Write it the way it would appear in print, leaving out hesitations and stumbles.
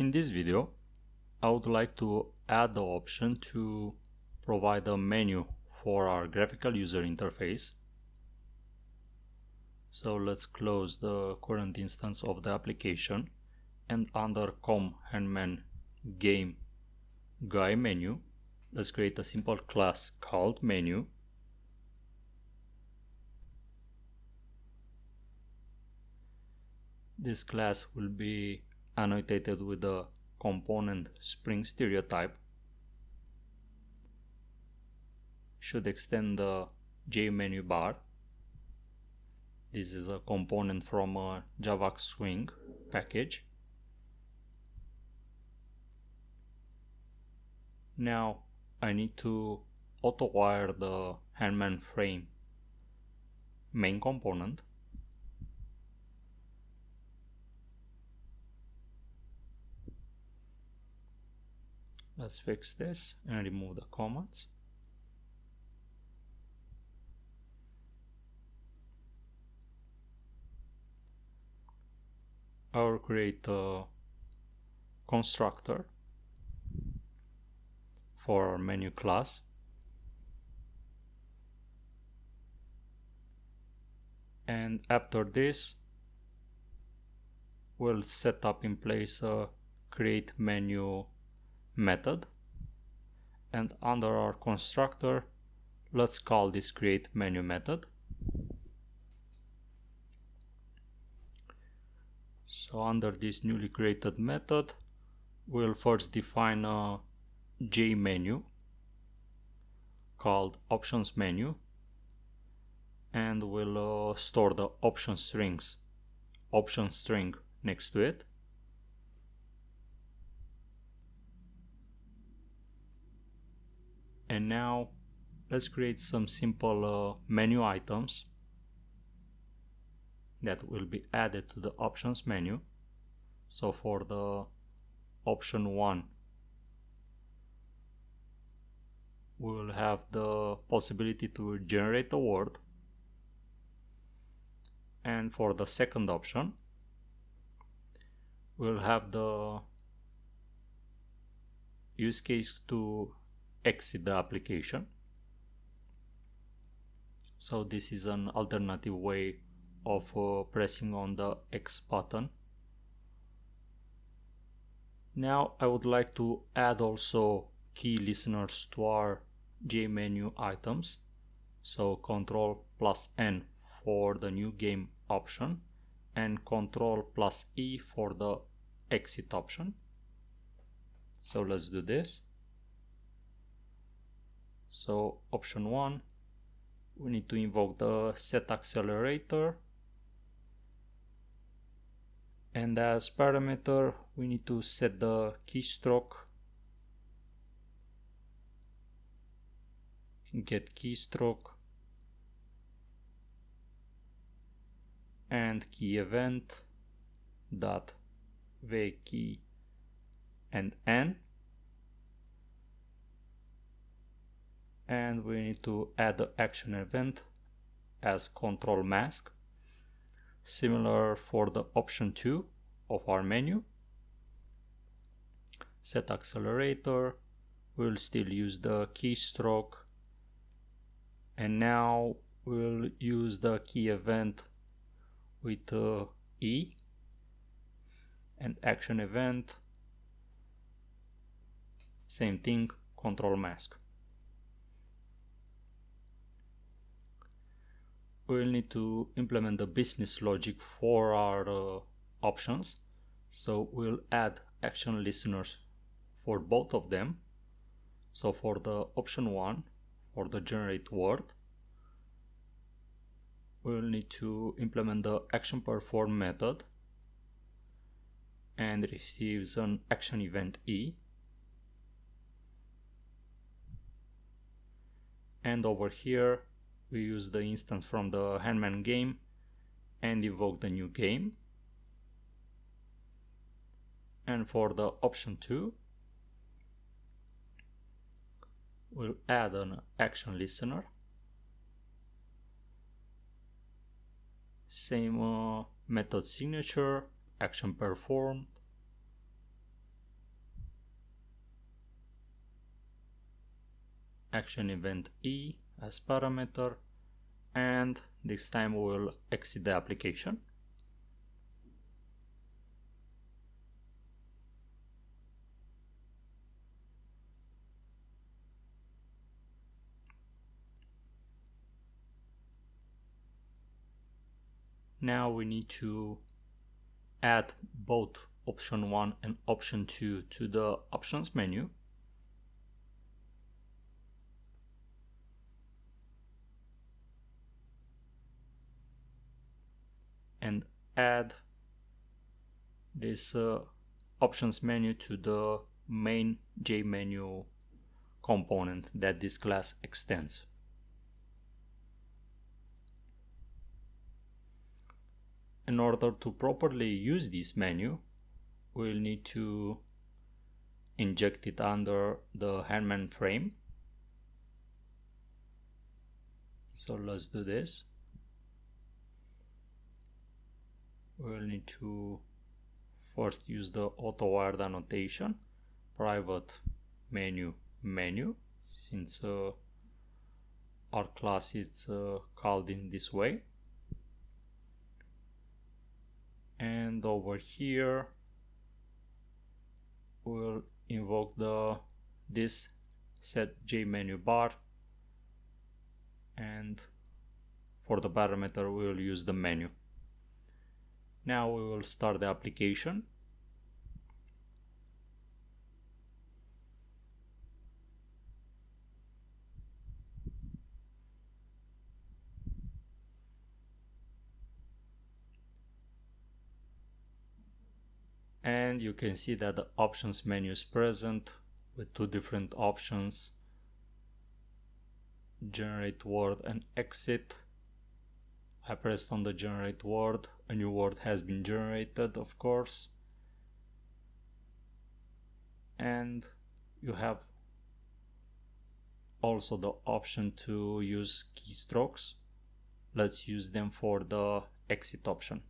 In this video, I would like to add the option to provide a menu for our graphical user interface. So let's close the current instance of the application, and under com Hangman game guy menu, let's create a simple class called menu. This class will be annotated with the component string stereotype. Should extend the JMenu bar. This is a component from a Java Swing package. Now I need to auto-wire the Hangman frame main component. Let's fix this and remove the comments. I will create a constructor for our menu class. And after this, we'll set up in place a create menu method. And under our constructor, let's call this create menu method. So under this newly created method, we'll first define a JMenu called options menu, and we'll store the option string next to it. And now let's create some simple menu items that will be added to the options menu. So for the option 1, we will have the possibility to generate a word. And for the second option, we'll have the use case to exit the application. So this is an alternative way of pressing on the X button. Now I would like to add also key listeners to our JMenu items. So Ctrl+N for the new game option and Ctrl+E for the exit option. So let's do this. So option 1, we need to invoke the set accelerator, and as parameter we need to set the keystroke, get keystroke, and key event dot vkey and n, and we need to add the action event as control mask. Similar for the option 2 of our menu. Set accelerator, we'll still use the keystroke, and now we'll use the key event with E, and action event, same thing, control mask. We'll need to implement the business logic for our options. So we'll add action listeners for both of them. So for the option 1, for the generate word, we'll need to implement the action perform method and receives an action event E. And over here, we use the instance from the Hangman game and invoke the new game. And for the option 2, we'll add an action listener. Same method signature, action performed, action event E as parameter, and this time we will exit the application. Now we need to add both option 1 and option 2 to the options menu. And add this options menu to the main JMenu component that this class extends. In order to properly use this menu, we'll need to inject it under the Hangman frame. So let's do this. We'll need to first use the auto-wired annotation, private menu, since our class is called in this way. And over here we'll invoke this set JMenu bar, and for the parameter we will use the menu. Now we will start the application. And you can see that the options menu is present with two different options: generate word and exit. I pressed on the generate word, a new word has been generated, of course. And you have also the option to use keystrokes. Let's use them for the exit option.